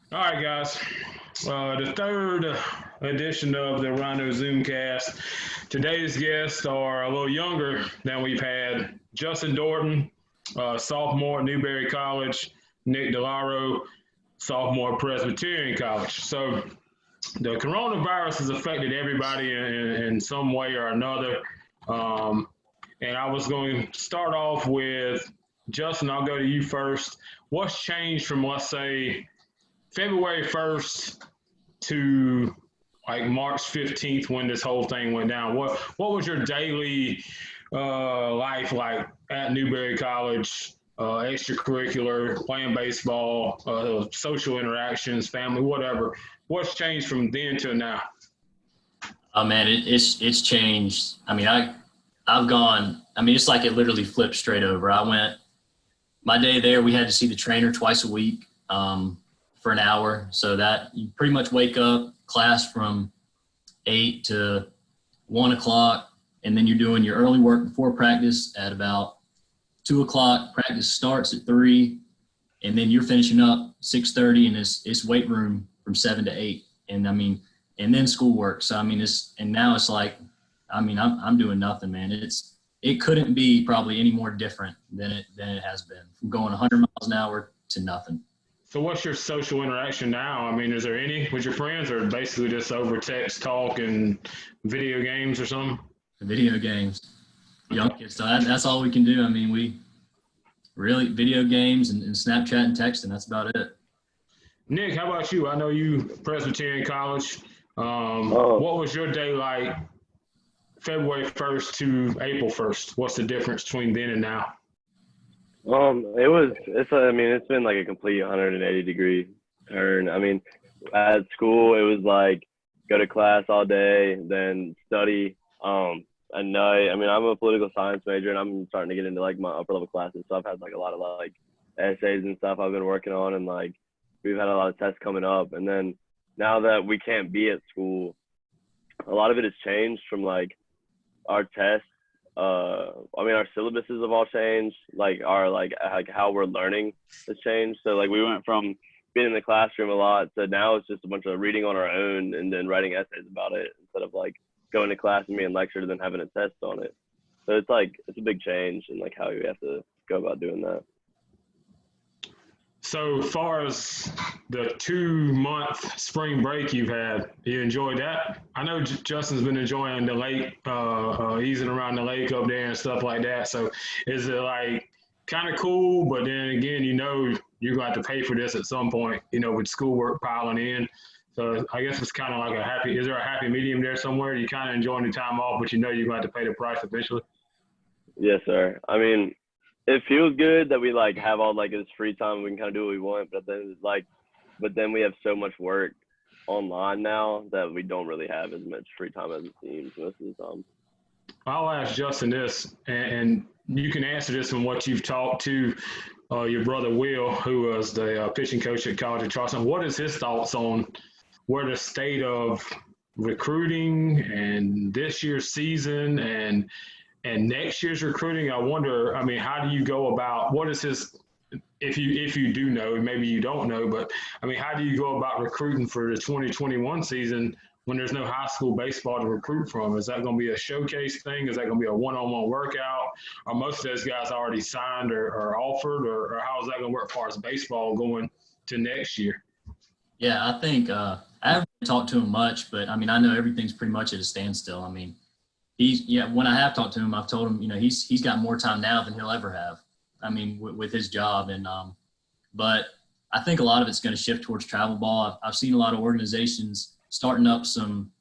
All right, guys. The third edition of the Rhino Zoomcast. Today's guests are a little younger than we've had. Justin Dorton, sophomore at Newberry College. Nick DeLauro, sophomore at Presbyterian College. So the coronavirus has affected everybody in some way or another. Um, and I was going to start off with Justin. I'll go to you first. What's changed from, let's say, February 1st to like March 15th when this whole thing went down? What was your daily life like at Newberry College? Extracurricular, playing baseball, social interactions, family, whatever. What's changed from then to now? Oh man, it's changed. I've gone. It's like it literally flipped straight over. I went my day there. We had to see the trainer twice a week for an hour. So that you pretty much wake up class from 8 to 1 o'clock, and then you're doing your early work before practice at about 2 o'clock. Practice starts at 3, and then you're finishing up 6:30, and it's weight room from 7 to 8. And then schoolwork. So now it's like, I'm doing nothing, man. It couldn't be probably any more different than it has been, from going 100 miles an hour to nothing. So what's your social interaction now? I mean, is there any with your friends, or basically just over text talk and video games or something? Video games, young kids. So that's all we can do. We really video games and Snapchat and texting. That's about it. Nick, how about you? I know you Presbyterian College. Oh, What was your day like February 1st to April 1st? What's the difference between then and now? it's been like a complete 180-degree turn. At school, it was like go to class all day, then study, at night. I'm a political science major, and I'm starting to get into like my upper level classes. So I've had like a lot of like essays and stuff I've been working on, and like we've had a lot of tests coming up. And then now that we can't be at school, a lot of it has changed from like our tests. Our syllabuses have all changed. Like like how we're learning has changed. So like we went from being in the classroom a lot to now it's just a bunch of reading on our own and then writing essays about it instead of like going to class and being lectured and then having a test on it. So it's a big change in like how you have to go about doing that. So, as far as the 2 month spring break you've had, you enjoyed that? I know Justin's been enjoying the lake, easing around the lake up there and stuff like that. So, is it like kind of cool? But then again, you're going to have to pay for this at some point, with schoolwork piling in. So, I guess it's kind of like is there a happy medium there somewhere? You kind of enjoying the time off, but you're going to have to pay the price eventually? Yes, sir. It feels good that we like have all like this free time. We can kind of do what we want, but then we have so much work online now that we don't really have as much free time as it seems most of the time. I'll ask Justin this, and you can answer this from what you've talked to your brother Will, who was the pitching coach at College of Charleston. What is his thoughts on where the state of recruiting and this year's season and next year's recruiting? I wonder, how do you go about, what is his, if you do know, maybe you don't know, but how do you go about recruiting for the 2021 season when there's no high school baseball to recruit from? Is that going to be a showcase thing? Is that going to be a one-on-one workout? Are most of those guys already signed or offered, or how is that going to work as far as baseball going to next year? Yeah, I think I haven't talked to him much, but I know everything's pretty much at a standstill. When I have talked to him, I've told him, he's got more time now than he'll ever have. With his job, but I think a lot of it's going to shift towards travel ball. I've seen a lot of organizations starting up some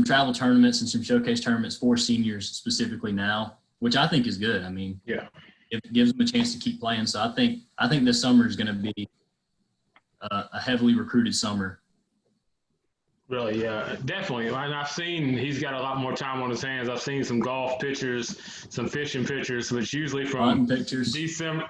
travel tournaments and some showcase tournaments for seniors specifically now, which I think is good. Yeah, it gives them a chance to keep playing. So I think this summer is going to be a heavily recruited summer. Really, yeah, definitely. And I've seen he's got a lot more time on his hands. I've seen some golf pictures, some fishing pictures, which usually from December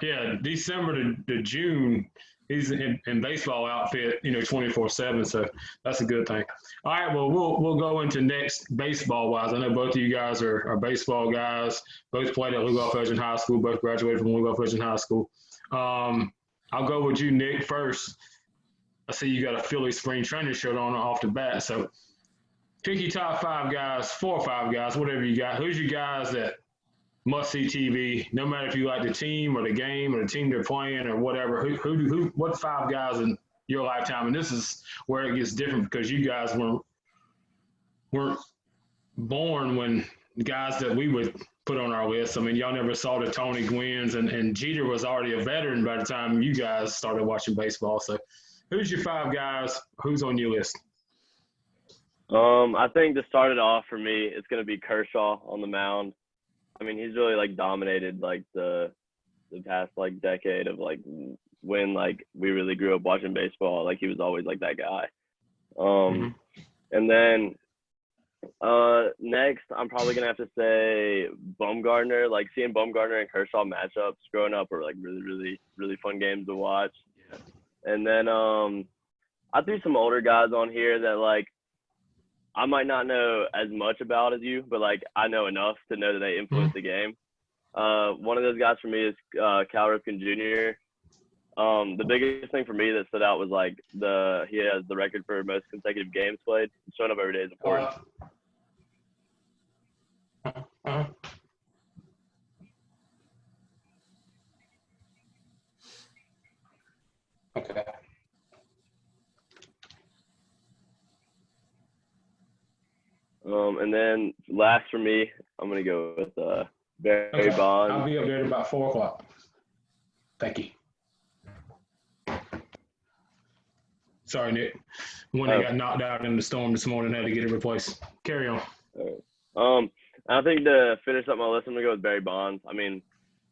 to June, he's in baseball outfit, 24/7. So that's a good thing. All right, well, we'll go into next baseball wise. I know both of you guys are baseball guys. Both played at Lugolf-Edgerton High School. Both graduated from Lugolf-Edgerton High School. I'll go with you, Nick, first. I see you got a Philly spring training shirt on off the bat. So pick your top 5 guys, 4 or 5 guys, whatever you got. Who's your guys that must see TV? No matter if you like the team or the game or the team they're playing or whatever. What 5 guys in your lifetime? And this is where it gets different because you guys weren't born when guys that we would put on our list. I mean, y'all never saw the Tony Gwynn's, and Jeter was already a veteran by the time you guys started watching baseball. So who's your 5 guys? Who's on your list? I think to start it off for me, it's going to be Kershaw on the mound. I mean, he's really like dominated like the past like decade of like when like we really grew up watching baseball. Like he was always like that guy. And then next, I'm probably gonna have to say Bumgarner. Like seeing Bumgarner and Kershaw matchups growing up were like really, really, really fun games to watch. Yeah. And then I threw some older guys on here that like I might not know as much about as you, but like I know enough to know that they influence the game. One of those guys for me is Cal Ripken Jr. The biggest thing for me that stood out was like he has the record for most consecutive games played. Showing up every day is important. Okay. And then last for me, I'm gonna go with Barry Bonds. I'll be up there at about 4 o'clock. Thank you. Sorry, Nick. When they got knocked out in the storm this morning, had to get it replaced. Carry on. I think to finish up my list, I'm gonna go with Barry Bonds. I mean,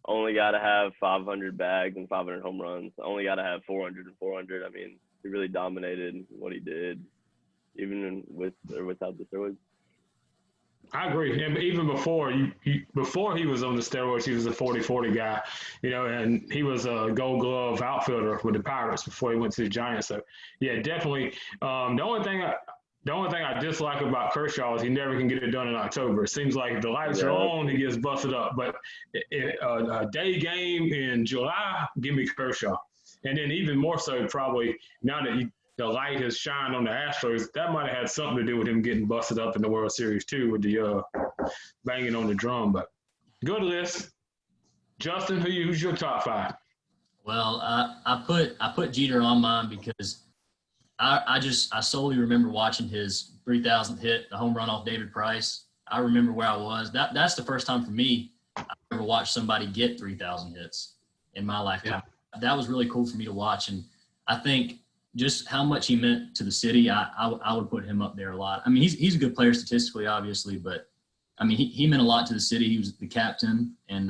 only got to have 500 bags and 500 home runs. Only got to have 400 and 400. I mean, he really dominated what he did, even with or without the steroids. I agree. And even before before he was on the steroids, he was a 40-40 guy, and he was a Gold Glove outfielder with the Pirates before he went to the Giants. So, yeah, definitely. The only thing I dislike about Kershaw is he never can get it done in October. It seems like the lights are on, he gets busted up. But a day game in July, give me Kershaw. And then even more so probably now that the light has shined on the Astros, that might have had something to do with him getting busted up in the World Series too with the banging on the drum. But good list. Justin, who's your top 5? Well, I put Jeter on mine because I solely remember watching his 3,000th hit, the home run off David Price. I remember where I was. That's the first time for me I ever watched somebody get 3,000 hits in my lifetime. Yeah. That was really cool for me to watch, and I think just how much he meant to the city, I would put him up there a lot. I mean, he's a good player statistically, obviously, but I mean, he meant a lot to the city. He was the captain, and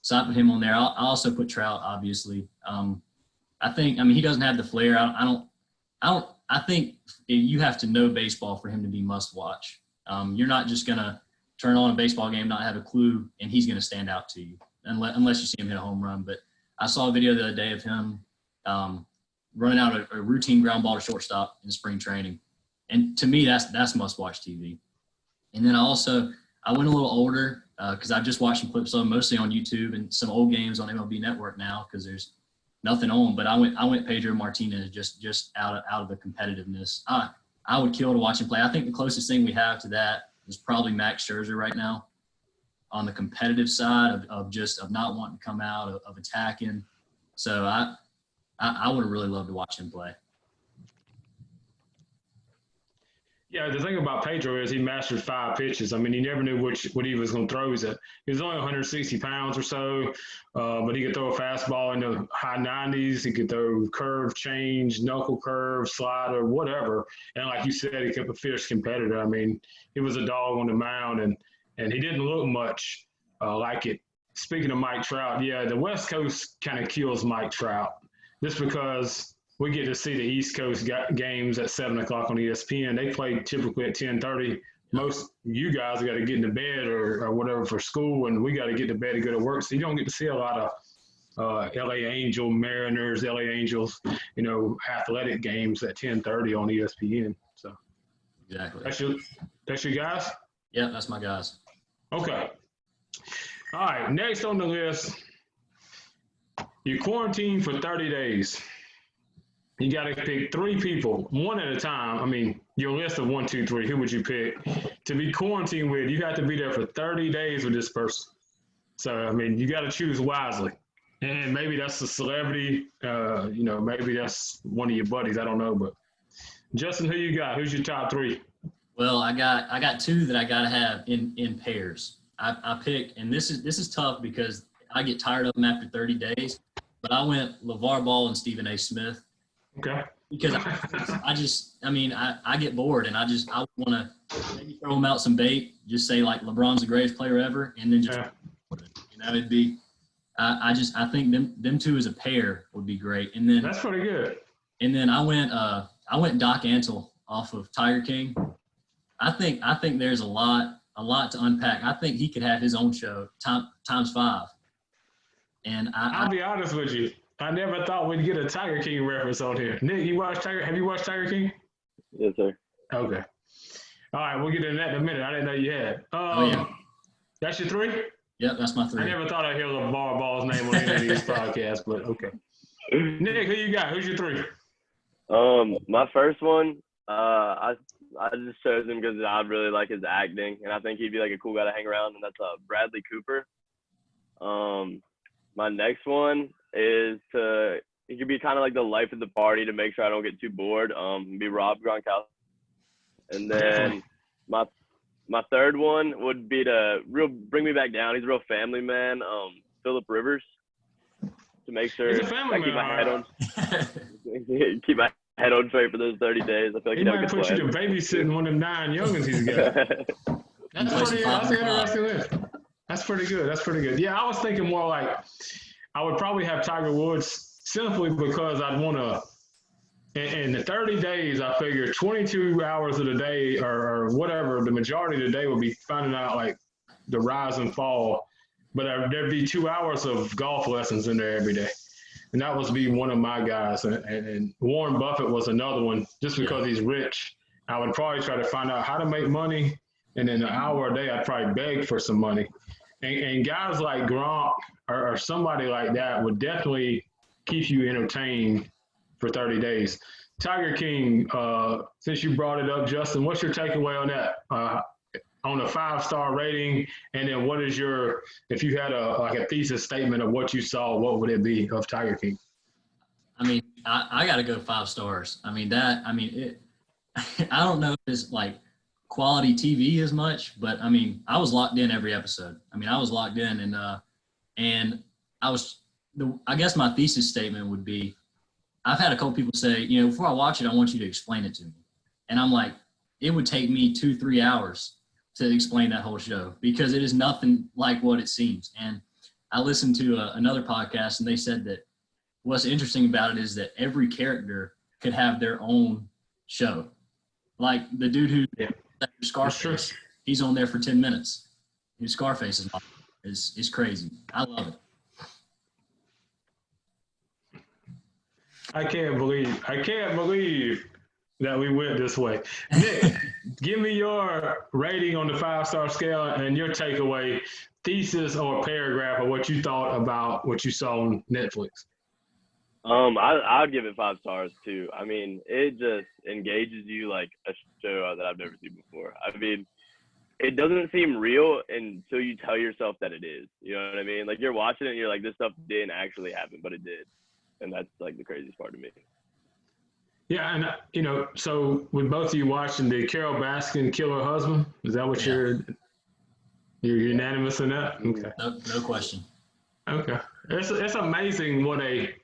so I put him on there. I also put Trout, obviously. I mean, he doesn't have the flair. I think you have to know baseball for him to be must watch. You're not just gonna turn on a baseball game, not have a clue, and he's gonna stand out to you unless you see him hit a home run. But I saw a video the other day of him running out a routine ground ball to shortstop in spring training. And to me, that's must-watch TV. And then I went a little older because I've just watched some clips of him mostly on YouTube and some old games on MLB Network now because there's nothing on. But I went Pedro Martinez just out of the competitiveness. I would kill to watch him play. I think the closest thing we have to that is probably Max Scherzer right now on the competitive side of not wanting to come out, of attacking. So I would have really loved to watch him play. Yeah, the thing about Pedro is he mastered 5 pitches. I mean, he never knew what he was going to throw. He was only 160 pounds or so, but he could throw a fastball in the high 90s. He could throw curve, change, knuckle curve, slider, whatever. And like you said, he kept a fierce competitor. I mean, he was a dog on the mound, and he didn't look much like it. Speaking of Mike Trout, yeah, the West Coast kind of kills Mike Trout. Just because we get to see the East Coast games at 7 o'clock on ESPN. They play typically at 10:30. Most you guys got to get into bed or whatever for school, and we got to get to bed to go to work. So you don't get to see a lot of LA Mariners, LA Angels, athletic games at 10:30 on ESPN. So exactly. That's your guys? Yeah, that's my guys. Okay. All right, next on the list, you quarantine for 30 days. You got to pick 3 people, one at a time. I mean, your list of 1, 2, 3. Who would you pick to be quarantined with? You have to be there for 30 days with this person. So I mean, you got to choose wisely. And maybe that's a celebrity. Maybe that's one of your buddies. I don't know. But Justin, who you got? Who's your top 3? Well, I got 2 that I gotta have in pairs. I picked, and this is tough because I get tired of them after 30 days. But I went LeVar Ball and Stephen A. Smith. Okay. Because I get bored, and I want to maybe throw them out some bait, just say like LeBron's the greatest player ever, and then just it'd be. I think them 2 as a pair would be great, and then that's pretty good. And then I went Doc Antle off of Tiger King. I think there's a lot to unpack. I think he could have his own show times 5. And I'll be honest with you. I never thought we'd get a Tiger King reference on here. Nick, have you watched Tiger King? Yes, sir. Okay. All right, we'll get into that in a minute. I didn't know you had. Yeah. That's your 3? Yep, that's my 3. I never thought I'd hear LeVar Ball's name on any of these podcasts, but okay. Nick, who you got? Who's your 3? My first one, I just chose him because I really like his acting, and I think he'd be like a cool guy to hang around, and that's Bradley Cooper. My next one is he could be kind of like the life of the party to make sure I don't get too bored. Be Rob Gronkowski. And then my third one would be to bring me back down. He's a real family man. Phillip Rivers, to make sure I keep my head on keep my head on straight for those 30 days. I feel like he might put you to babysitting one of them 9 youngins he's got. That's interesting. That's pretty good. Yeah, I was thinking more like I would probably have Tiger Woods simply because I'd want to. In the 30 days, I figure 22 hours of the day or whatever, the majority of the day would be finding out like the rise and fall. But there'd be 2 hours of golf lessons in there every day. And that would be one of my guys. And Warren Buffett was another one just because he's rich. I would probably try to find out how to make money. And in an hour a day, I'd probably beg for some money. And guys like Gronk or somebody like that would definitely keep you entertained for 30 days. Tiger King, since you brought it up, Justin, what's your takeaway on that? On a 5-star rating, and then what is if you had a thesis statement of what you saw, what would it be of Tiger King? I mean, I got to go 5 stars. I don't know if it's like quality TV as much, but I mean, I was locked in every episode. I was locked in, and I guess my thesis statement would be, I've had a couple people say, before I watch it, I want you to explain it to me. And I'm like, it would take me 2-3 hours to explain that whole show because it is nothing like what it seems. And I listened to another podcast, and they said that what's interesting about it is that every character could have their own show. Like the dude who Scarface, he's on there for 10 minutes. His Scarface is crazy. I love it. I can't believe that we went this way. Nick, give me your rating on the 5-star scale and your takeaway, thesis or paragraph of what you thought about what you saw on Netflix. I'd give it 5 stars too. I mean, it just engages you like a show that I've never seen before. I mean, it doesn't seem real until you tell yourself that it is. You know what I mean? Like you're watching it and you're like, this stuff didn't actually happen, but it did. And that's like the craziest part to me. Yeah, and so with both of you watching the Carol Baskin Kill Her Husband, is that what you're unanimous in that? Okay. No question. Okay. It's amazing what a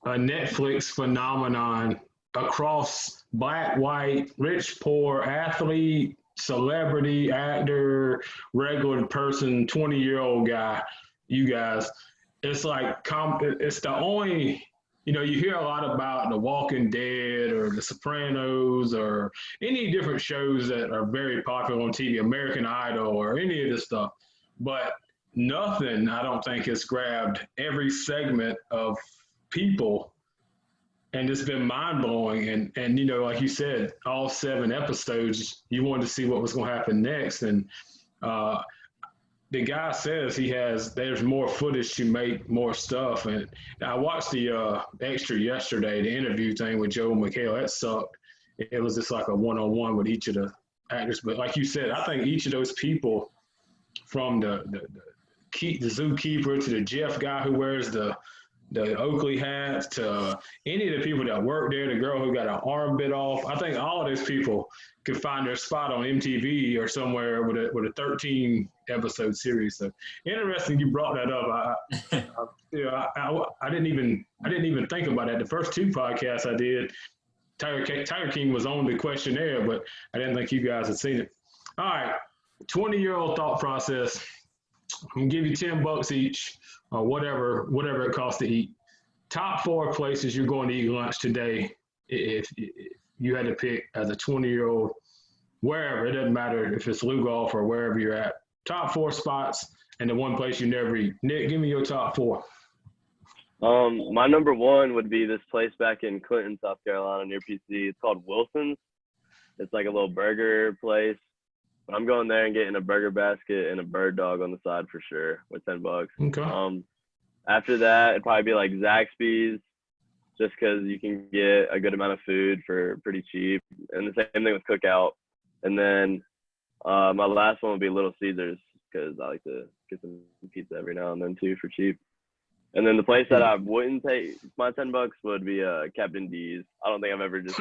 Netflix phenomenon across black, white, rich, poor, athlete, celebrity, actor, regular person, 20-year-old guy, you guys. It's like, it's the only, you hear a lot about The Walking Dead or The Sopranos or any different shows that are very popular on TV, American Idol or any of this stuff. But nothing, I don't think, has grabbed every segment of people, and it's been mind-blowing. And like you said, all 7 episodes, you wanted to see what was going to happen next. And the guy says there's more footage to make more stuff. And I watched the extra yesterday, the interview thing with Joe McHale. That sucked. It was just like a one-on-one with each of the actors. But like you said, I think each of those people, from the zookeeper to the Jeff guy who wears the Oakley hats to any of the people that work there, the girl who got an arm bit off, I think all of those people could find their spot on MTV or somewhere with a 13 episode series. So interesting you brought that up. I didn't even think about that. The first two podcasts I did, Tiger King was on the questionnaire, but I didn't think you guys had seen it. All right, 20-year-old thought process. I'm gonna give you $10 each, or whatever it costs to eat. Top 4 places you're going to eat lunch today, if you had to pick as a 20-year-old, wherever. It doesn't matter if it's Lugolf or wherever you're at. Top 4 spots, and the one place you never eat. Nick, give me your top 4. My number 1 would be this place back in Clinton, South Carolina, near PC. It's called Wilson's. It's like a little burger place. I'm going there and getting a burger basket and a bird dog on the side for sure with $10. Okay. After that, it'd probably be like Zaxby's, just because you can get a good amount of food for pretty cheap. And the same thing with Cookout. And then my last one would be Little Caesars, because I like to get some pizza every now and then too for cheap. And then the place that I wouldn't take my $10 would be Captain D's. I don't think I've ever just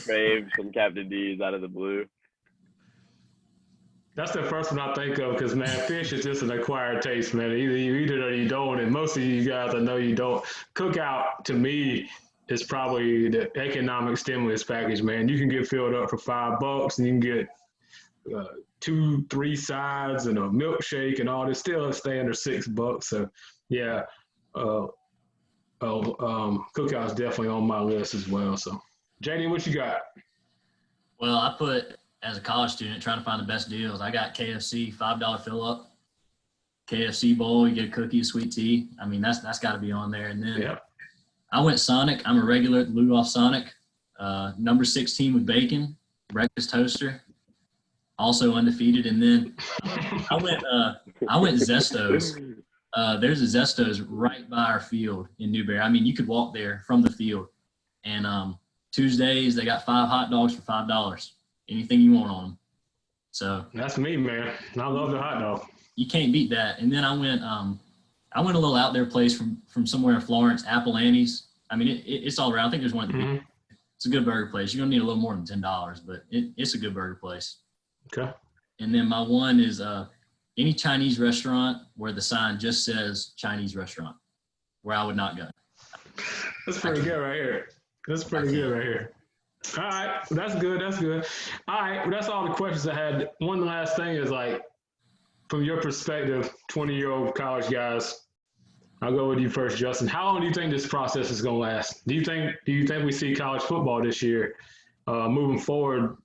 craved some Captain D's out of the blue. That's the first one I think of, because, man, fish is just an acquired taste, man. Either you eat it or you don't, and most of you guys, I know you don't. Cookout, to me, is probably the economic stimulus package, man. You can get filled up for $5, and you can get 2-3 sides and a milkshake and all this. Still stay under $6. So, yeah, Cookout's definitely on my list as well. So, JD, what you got? Well, I put, as a college student, trying to find the best deals, I got KFC, $5 fill up, KFC bowl, you get a cookie, a sweet tea. I mean, that's got to be on there. And then I went Sonic. I'm a regular at Lugolf Sonic. Number 16 with bacon, breakfast toaster, also undefeated. And then I went Zesto's. There's a Zesto's right by our field in Newberry. I mean, you could walk there from the field. And Tuesdays, they got 5 hot dogs for $5. Anything you want on them. So that's me, man. I love the hot dog. You can't beat that. And then I went a little out there place from somewhere in Florence, Apple Annie's. I mean, it's all around. I think there's one. Mm-hmm. It's a good burger place. You're gonna need a little more than $10, but it's a good burger place. Okay. And then my one is any Chinese restaurant where the sign just says Chinese restaurant, where I would not go. That's pretty good right here. That's pretty good right here. All right, that's good. That's good. All right, well, that's all the questions I had. One last thing is, like, from your perspective, 20-year-old college guys. I'll go with you first, Justin. How long do you think this process is going to last? Do you think we see college football this year moving forward?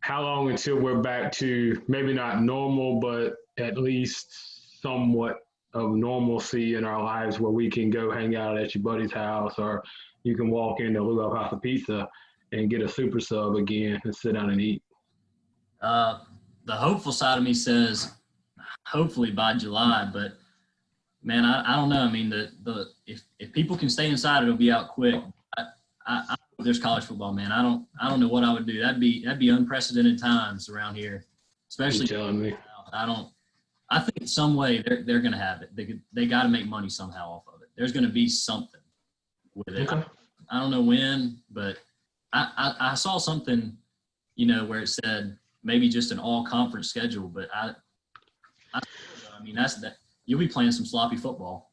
How long until we're back to maybe not normal, but at least somewhat of normalcy in our lives, where we can go hang out at your buddy's house, or you can walk into Lugolf House of Pizza and get a super sub again and sit down and eat? The hopeful side of me says hopefully by July, but man, I don't know. I mean, if people can stay inside, it'll be out quick. I there's college football, man. I don't know what I would do. That'd be unprecedented times around here, especially. You're telling me. I think some way they're going to have it. They got to make money somehow off of it. There's going to be something with it. Okay. I don't know when, but I saw something, where it said maybe just an all-conference schedule, but I mean, you'll be playing some sloppy football.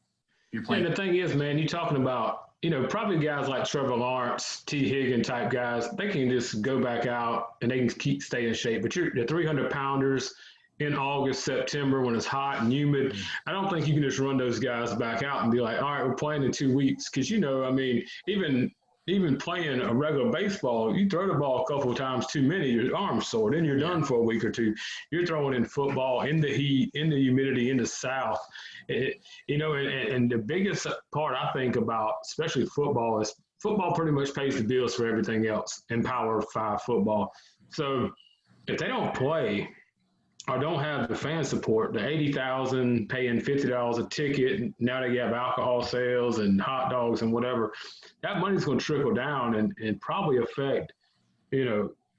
You're playing. And the thing is, man, you're talking about, probably guys like Trevor Lawrence, T. Higgins type guys, they can just go back out and they can stay in shape. But you're the 300-pounders in August, September, when it's hot and humid. I don't think you can just run those guys back out and be like, all right, we're playing in 2 weeks. Because, I mean, even playing a regular baseball, you throw the ball a couple of times too many, your arm's sore, then you're done for a week or two. You're throwing in football, in the heat, in the humidity, in the South. And the biggest part I think about, especially football, is football pretty much pays the bills for everything else in Power 5 football. So if they don't play, or don't have the fan support, the 80,000 paying $50 a ticket, now they have alcohol sales and hot dogs and whatever, that money's going to trickle down and probably affect,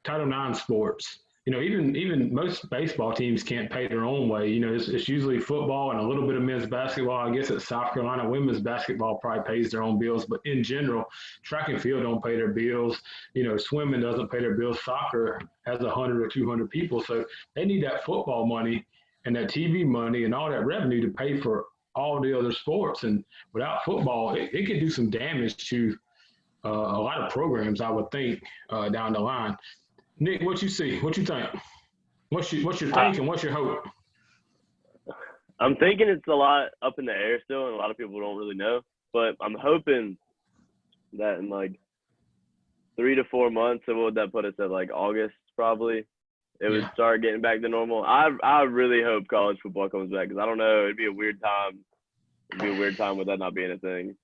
Title IX sports. Even most baseball teams can't pay their own way. It's usually football and a little bit of men's basketball. I guess at South Carolina, women's basketball probably pays their own bills. But in general, track and field don't pay their bills. Swimming doesn't pay their bills. Soccer has 100 or 200 people. So they need that football money and that TV money and all that revenue to pay for all the other sports. And without football, it could do some damage to a lot of programs, I would think, down the line. Nick, what you see? What you think? What's your take and what's your hope? I'm thinking it's a lot up in the air still, and a lot of people don't really know. But I'm hoping that in like 3 to 4 months, so what would that put us at, like August probably? It would start getting back to normal. I really hope college football comes back because I don't know. It'd be a weird time. It'd be a weird time with that not being a thing.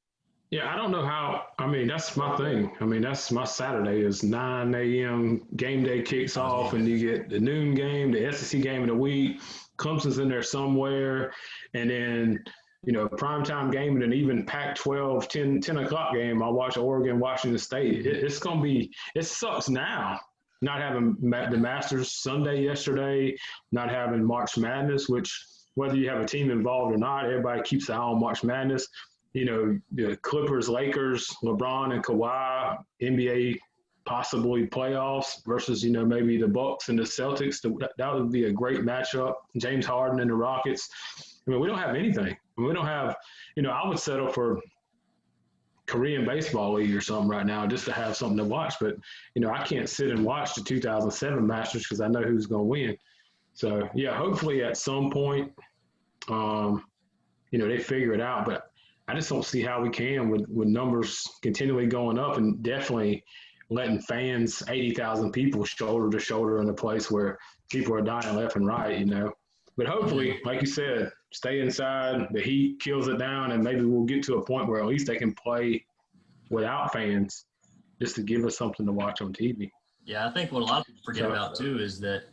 Yeah, I don't know how. I mean, that's my thing. I mean, that's my Saturday is 9 a.m. game day kicks off, and you get the noon game, the SEC game of the week. Clemson's in there somewhere, and then primetime game, and then even Pac-12 10 o'clock game. I watch Oregon, Washington State. It's gonna be. It sucks now not having the Masters Sunday yesterday, not having March Madness, which whether you have a team involved or not, everybody keeps an eye on March Madness. The Clippers, Lakers, LeBron and Kawhi, NBA possibly playoffs versus, maybe the Bucks and the Celtics. That would be a great matchup. James Harden and the Rockets. I mean, we don't have anything. We don't have, I would settle for Korean Baseball League or something right now just to have something to watch. But, I can't sit and watch the 2007 Masters because I know who's going to win. So, yeah, hopefully at some point, they figure it out. But I just don't see how we can with numbers continually going up and definitely letting fans, 80,000 people, shoulder to shoulder in a place where people are dying left and right, But hopefully, like you said, stay inside, the heat kills it down, and maybe we'll get to a point where at least they can play without fans just to give us something to watch on TV. Yeah, I think what a lot of people forget about, too, is that,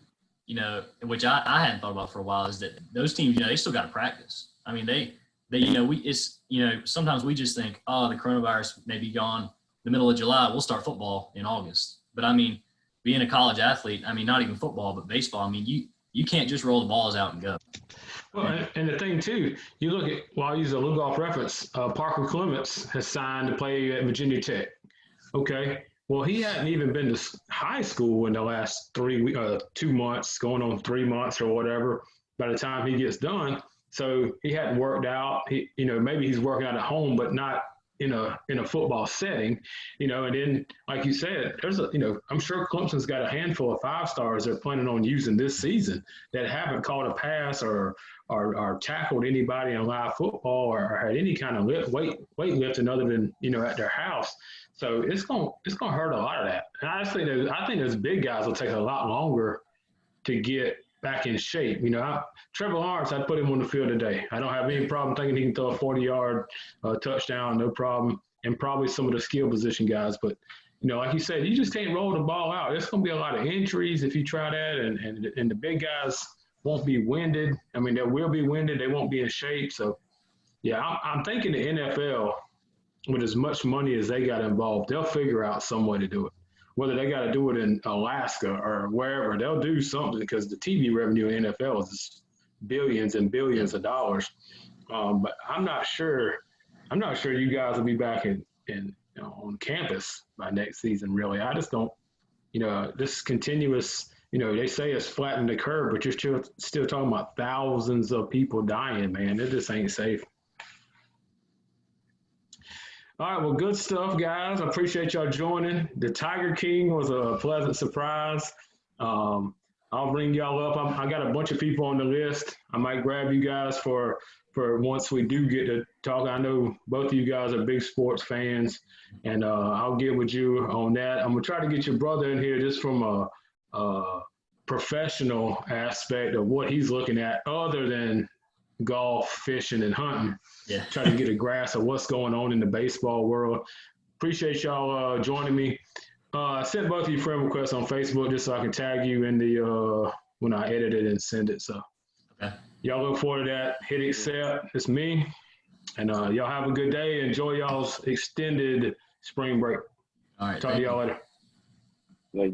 which I hadn't thought about for a while, is that those teams, they still got to practice. I mean, sometimes we just think, oh, the coronavirus may be gone the middle of July. We'll start football in August. But I mean, being a college athlete, I mean, not even football, but baseball, I mean, you can't just roll the balls out and go. Well, and the thing too, you look at, I'll use a little golf reference, Parker Clements has signed to play at Virginia Tech. Okay. Well, he hadn't even been to high school in the last 2 months, going on 3 months or whatever, by the time he gets done. So he hadn't worked out. Maybe he's working out at home, but not in a football setting. And then, like you said, there's I'm sure Clemson's got a handful of 5-stars they're planning on using this season that haven't caught a pass or tackled anybody in live football or had any kind of weightlifting other than at their house. So it's gonna hurt a lot of that. And I think those big guys will take a lot longer to get back in shape. Trevor Lawrence, I'd put him on the field today. I don't have any problem thinking he can throw a 40-yard touchdown, no problem, and probably some of the skill position guys. But, like you said, you just can't roll the ball out. There's going to be a lot of injuries if you try that, and the big guys won't be winded. I mean, they will be winded. They won't be in shape. So, yeah, I'm thinking the NFL, with as much money as they got involved, they'll figure out some way to do it. Whether they got to do it in Alaska or wherever, they'll do something because the TV revenue in NFL is billions and billions of dollars. But I'm not sure you guys will be back on campus by next season, really. I just don't, this continuous, they say it's flattened the curve, but you're still talking about thousands of people dying, man. It just ain't safe. All right, well, good stuff, guys. I appreciate y'all joining. The Tiger King was a pleasant surprise. I'll bring y'all up. I got a bunch of people on the list. I might grab you guys for once we do get to talk. I know both of you guys are big sports fans, and I'll get with you on that. I'm going to try to get your brother in here just from a professional aspect of what he's looking at other than golf, fishing, and hunting. Yeah. Try to get a grasp of what's going on in the baseball world. Appreciate y'all joining me. I sent both of you friend requests on Facebook just so I can tag you in the when I edit it and send it. So Okay. y'all look forward to that. Hit accept. It's me. And y'all have a good day. Enjoy y'all's extended spring break. All right. Talk to y'all later. Like,